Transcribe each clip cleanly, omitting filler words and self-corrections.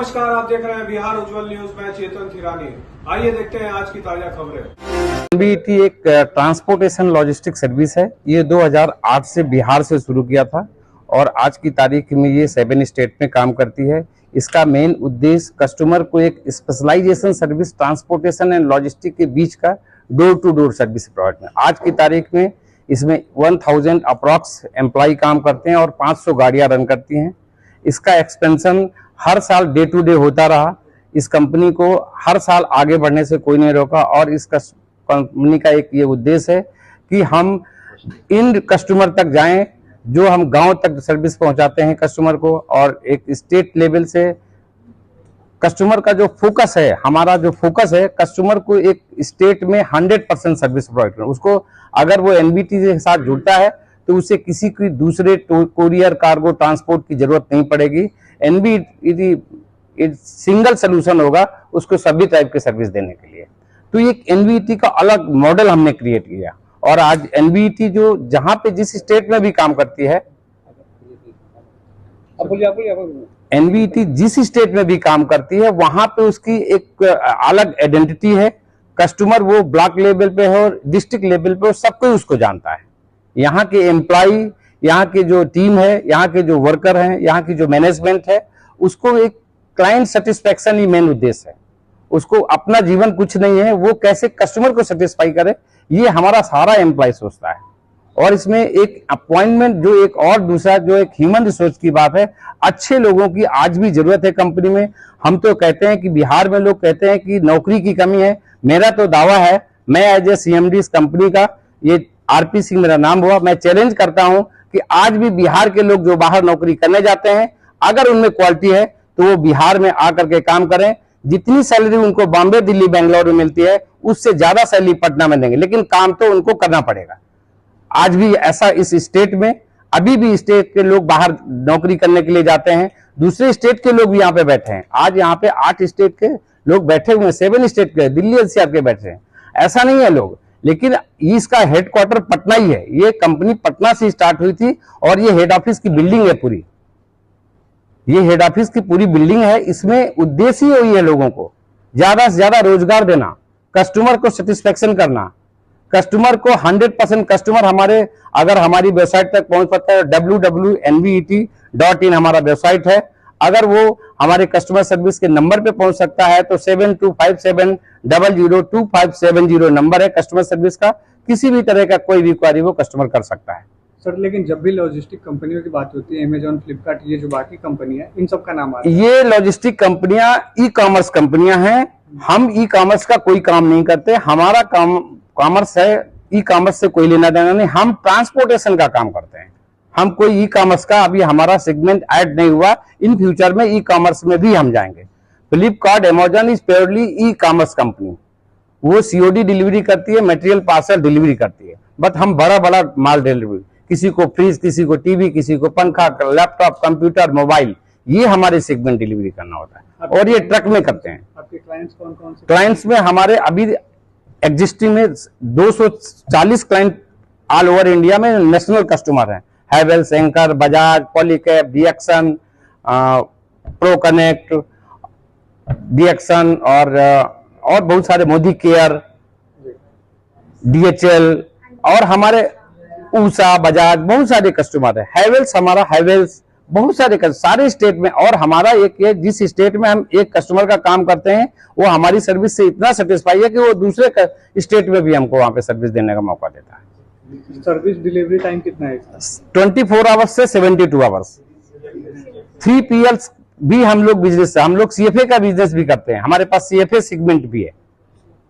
नमस्कार, आप देख रहे हैं बिहार उज्जवल न्यूज में चेतन थिरानी। आइए देखते हैं आज की ताजा खबरें। एनबीटी एक ट्रांसपोर्टेशन लॉजिस्टिक सर्विस है। ये 2008 से बिहार से शुरू किया था और आज की तारीख में ये 7 स्टेट में काम करती है। इसका मेन उद्देश्य कस्टमर को एक specialisation service transportation and logistic के बीच का door to door service provide में। आज की तारीख में इसमें 1000 अप्रॉक्स एम्प्लॉय काम करते हैं और 500 गाड़ियां रन करती हैं। इसका एक्सपेंशन हर साल डे टू डे होता रहा। इस कंपनी को हर साल आगे बढ़ने से कोई नहीं रोका और इस कंपनी का एक ये उद्देश्य है कि हम इन कस्टमर तक जाएं जो हम गांव तक सर्विस पहुंचाते हैं कस्टमर को, और एक स्टेट लेवल से कस्टमर का जो फोकस है, हमारा जो फोकस है कस्टमर को एक स्टेट में 100% सर्विस प्रोवाइड करना। उसको अगर वो एनबीटी के साथ जुड़ता है तो उसे किसी की दूसरे कोरियर कार्गो ट्रांसपोर्ट की जरूरत नहीं पड़ेगी। एनबीटी सिंगल सोल्यूशन होगा उसको सभी टाइप के सर्विस देने के लिए। तो ये एनबीटी का अलग मॉडल हमने क्रिएट किया और आज एनबीटी जो जहां पे जिस स्टेट में भी काम करती है, एनबीटी जिस स्टेट में भी काम करती है वहां पे उसकी एक अलग आइडेंटिटी है। कस्टमर वो ब्लॉक लेवल पे है और डिस्ट्रिक्ट लेवल पे सब कोई उसको जानता है। यहाँ के एम्प्लॉय, यहाँ के जो टीम है, यहाँ के जो वर्कर हैं, यहाँ की जो मैनेजमेंट है, उसको एक क्लाइंट सेटिस्फेक्शन ही मेन उद्देश्य है। उसको अपना जीवन कुछ नहीं है, वो कैसे कस्टमर को सेटिस्फाई करे, ये हमारा सारा एम्प्लॉय सोचता है। और इसमें एक अपॉइंटमेंट जो एक और दूसरा जो एक ह्यूमन रिसोर्स की बात है, अच्छे लोगों की आज भी जरूरत है कंपनी में। हम तो कहते हैं कि बिहार में लोग कहते हैं कि नौकरी की कमी है। मेरा तो दावा है, मैं एज ए सीएमडी इस कंपनी का, ये आरपी सिंह मेरा नाम हुआ, मैं चैलेंज करता हूं कि आज भी बिहार के लोग जो बाहर नौकरी करने जाते हैं, अगर उनमें क्वालिटी है तो वो बिहार में आकर के काम करें। जितनी सैलरी उनको बॉम्बे, दिल्ली, बेंगलोर में मिलती है उससे ज्यादा सैलरी पटना में देंगे, लेकिन काम तो उनको करना पड़ेगा। आज भी ऐसा इस स्टेट में, अभी भी स्टेट के लोग बाहर नौकरी करने के लिए जाते हैं। दूसरे स्टेट के लोग भी यहाँ पे बैठे हैं। आज यहाँ पे 8 स्टेट के लोग बैठे हुए हैं, 7 स्टेट के, दिल्ली एनसीआर के बैठे हैं। ऐसा नहीं है लोग, लेकिन इसका हेडक्वार्टर पटना ही है। ये कंपनी पटना से स्टार्ट हुई थी और ये हेड ऑफिस की बिल्डिंग है पूरी। ये हेड ऑफिस की पूरी बिल्डिंग है। इसमें उद्देश्य ही वही है, लोगों को ज्यादा से ज्यादा रोजगार देना, कस्टमर को सेटिस्फेक्शन करना। कस्टमर को 100% कस्टमर हमारे अगर हमारी वेबसाइट तक पहुंच पाता है, www.nvet.in हमारा वेबसाइट है। अगर वो हमारे कस्टमर सर्विस के नंबर पे पहुंच सकता है तो 7257002570 नंबर है कस्टमर सर्विस का। किसी भी तरह का कोई भी क्वारी वो कस्टमर कर सकता है। सर, लेकिन जब भी लॉजिस्टिक कंपनियों की बात होती है, अमेजॉन, फ्लिपकार्ट, ये जो बाकी कंपनी है, इन सब का नाम आता है। ये लॉजिस्टिक कंपनियां ई कॉमर्स कंपनियां हैं। हम ई कॉमर्स का कोई काम नहीं करते। हमारा काम कॉमर्स है, ई कॉमर्स से कोई लेना देना नहीं। हम ट्रांसपोर्टेशन का काम करते हैं। हम कोई ई कॉमर्स का अभी हमारा सेगमेंट ऐड नहीं हुआ। इन फ्यूचर में ई कॉमर्स में भी हम जाएंगे। Flipkart, Amazon is purely e commerce company. वो सीओडी डिलीवरी करती है, मटेरियल पार्सल डिलीवरी करती है, बट हम बड़ा बड़ा माल डिलीवरी, किसी को फ्रिज, किसी को टीवी, किसी को पंखा, लैपटॉप, कंप्यूटर, मोबाइल, ये हमारे सेगमेंट डिलीवरी करना होता है। और ये ट्रक में करते हैं। आपके क्लाइंट्स कौन कौन से? क्लाइंट्स में हमारे अभी एग्जिस्टिंग में 240 क्लाइंट ऑल ओवर इंडिया में नेशनल कस्टमर हैं। Havells, Anchor, Bajaj, Polycab, Dixon, pro connect, Dixon और बहुत सारे, मोदी केयर, डीएचएल और हमारे ऊषा, बजाज, बहुत सारे कस्टमर है। हैवेल्स हमारा, हैवेल्स बहुत सारे स्टेट में। और हमारा एक ये, जिस स्टेट में हम एक कस्टमर का काम करते हैं वो हमारी सर्विस से इतना सेटिस्फाई है कि वो दूसरे स्टेट में भी हमको वहां पे सर्विस देने का मौका देता है। सर्विस डिलीवरी टाइम कितना है? 24 आवर्स से 72 आवर्स। 3PL भी हम लोग बिजनेस, हम लोग CFA का बिजनेस भी करते हैं। हमारे पास CFA सेगमेंट भी है।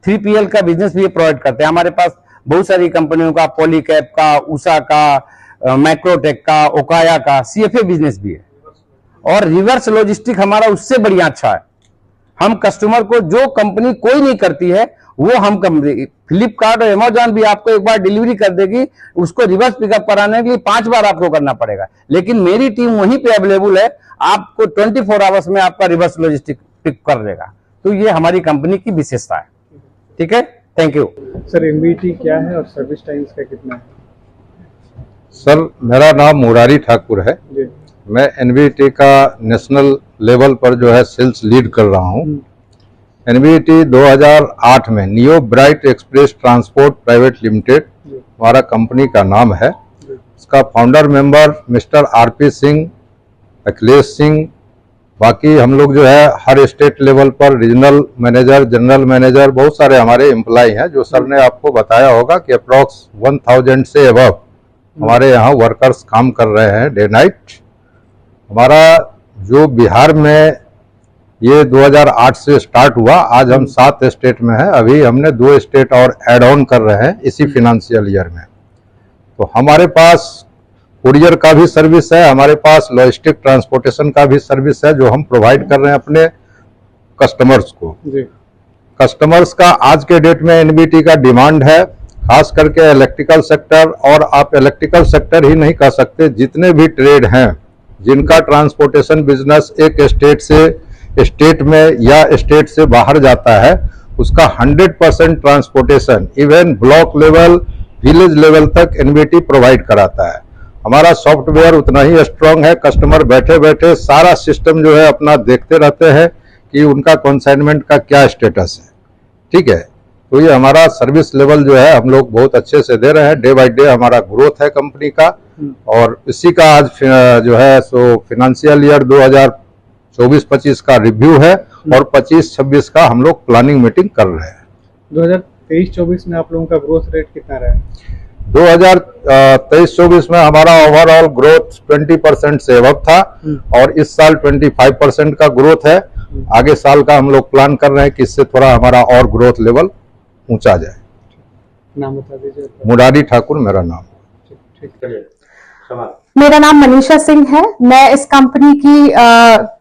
3PL का बिजनेस भी प्रोवाइड करते हैं। हमारे पास बहुत सारी कंपनियों का, पॉलीकैब का, उषा का, मैक्रोटेक का, ओकाया का CFA बिजनेस भी है। और रिवर्स लॉजिस्टिक हमारा उससे बढ़िया अच्छा है। हम कस्टमर को जो कंपनी कोई नहीं करती है वो हम कंपनी, फ्लिपकार्ट और अमेजॉन भी आपको एक बार डिलीवरी कर देगी, उसको रिवर्स पिकअप कराने के लिए 5 बार आपको करना पड़ेगा। लेकिन मेरी टीम वहीं पे अवेलेबल है, आपको 24 आवर्स में आपका रिवर्स लॉजिस्टिक पिक कर देगा। तो ये हमारी कंपनी की विशेषता है। ठीक है, थैंक यू। सर, एनबीटी क्या है और सर्विस टाइम इसका कितना है? सर, मेरा नाम मुरारी ठाकुर है। मैं एनबीटी का नेशनल लेवल पर जो है सेल्स लीड कर रहा हूँ। एनबीईटी 2008 में neo bright express transport private limited हमारा कंपनी का नाम है। इसका founder member mister RP Singh, Akhilesh Singh, बाकी हम लोग जो है हर स्टेट लेवल पर रीजनल मैनेजर, जनरल मैनेजर, बहुत सारे हमारे एम्प्लॉय हैं जो सर ने आपको बताया होगा कि अप्रॉक्स 1000 से अबव हमारे यहाँ वर्कर्स काम कर रहे हैं डे नाइट। हमारा जो बिहार में ये 2008 से स्टार्ट हुआ, आज हम 7 स्टेट में हैं। अभी हमने 2 स्टेट और ऐड ऑन कर रहे हैं इसी फिनेंशियल ईयर में। तो हमारे पास कुरियर का भी सर्विस है, हमारे पास लॉजिस्टिक ट्रांसपोर्टेशन का भी सर्विस है जो हम प्रोवाइड कर रहे हैं अपने कस्टमर्स को। कस्टमर्स का आज के डेट में एनबीटी का डिमांड है, खास करके इलेक्ट्रिकल सेक्टर, और आप इलेक्ट्रिकल सेक्टर ही नहीं कह सकते, जितने भी ट्रेड हैं जिनका ट्रांसपोर्टेशन बिजनेस एक स्टेट से स्टेट में या स्टेट से बाहर जाता है, उसका 100% transportation even block level, village level तक एनबीटी प्रोवाइड कराता है। हमारा सॉफ्टवेयर उतना ही स्ट्रांग है, कस्टमर बैठे बैठे सारा सिस्टम जो है अपना देखते रहते हैं कि उनका कंसाइनमेंट का क्या स्टेटस है। ठीक है, तो ये हमारा सर्विस लेवल जो है हम लोग बहुत अच्छे से दे रहे हैं। डे बाय डे हमारा ग्रोथ है कंपनी का, और इसी का आज जो है सो फिनेंशियल ईयर 2024-25 का रिव्यू है और 25-26 का हम लोग प्लानिंग मीटिंग कर रहे हैं। 2023-24 में आप लोगों का ग्रोथ रेट कितना रहा है? 2023-24 में हमारा ओवरऑल ग्रोथ 20% से अबव था और इस साल 25% का ग्रोथ है। आगे साल का हम लोग प्लान कर रहे हैं कि इससे थोड़ा हमारा और ग्रोथ लेवल ऊंचा जाए। नाम बता दीजिए। मुरारी ठाकुर मेरा नाम। मेरा नाम मनीषा सिंह है। मैं इस कंपनी की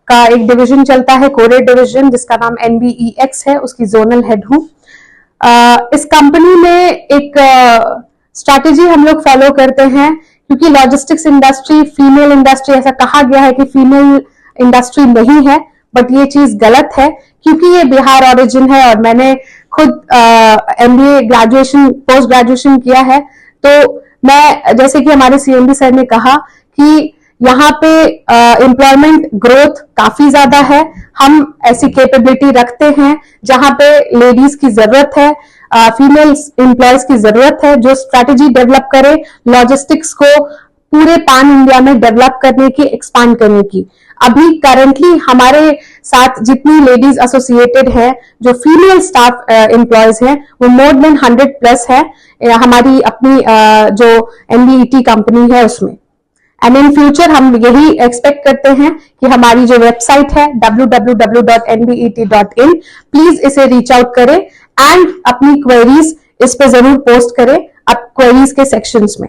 का एक डिवीजन चलता है, कोरियर डिवीजन, जिसका नाम NBEX है, उसकी जोनल हेड हूँ। इस कंपनी में एक स्ट्रैटेजी हम लोग फॉलो करते हैं, क्योंकि लॉजिस्टिक्स इंडस्ट्री फीमेल इंडस्ट्री, ऐसा कहा गया है कि फीमेल इंडस्ट्री नहीं है, बट ये चीज गलत है, क्योंकि ये बिहार ओरिजिन है और मैंने खुद MBA ग्रेजुएशन, पोस्ट ग्रेजुएशन किया है। तो मैं, जैसे कि हमारे CMD सर ने कहा कि यहाँ पे एम्प्लॉयमेंट ग्रोथ काफी ज्यादा है। हम ऐसी कैपेबिलिटी रखते हैं जहां पे लेडीज की जरूरत है, फीमेल एम्प्लॉयज की जरूरत है, जो स्ट्रैटेजी डेवलप करे लॉजिस्टिक्स को पूरे पैन इंडिया में डेवलप करने की, एक्सपांड करने की। अभी करंटली हमारे साथ जितनी लेडीज एसोसिएटेड है, जो फीमेल स्टाफ एम्प्लॉयज हैं, वो मोर देन 100+ है हमारी अपनी जो NBET कंपनी है उसमें। एंड इन फ्यूचर हम यही एक्सपेक्ट करते हैं कि हमारी जो वेबसाइट है www.nbet.in, प्लीज इसे रीच आउट करें एंड अपनी क्वेरीज इस पे जरूर पोस्ट करें, अब क्वेरीज के सेक्शंस में।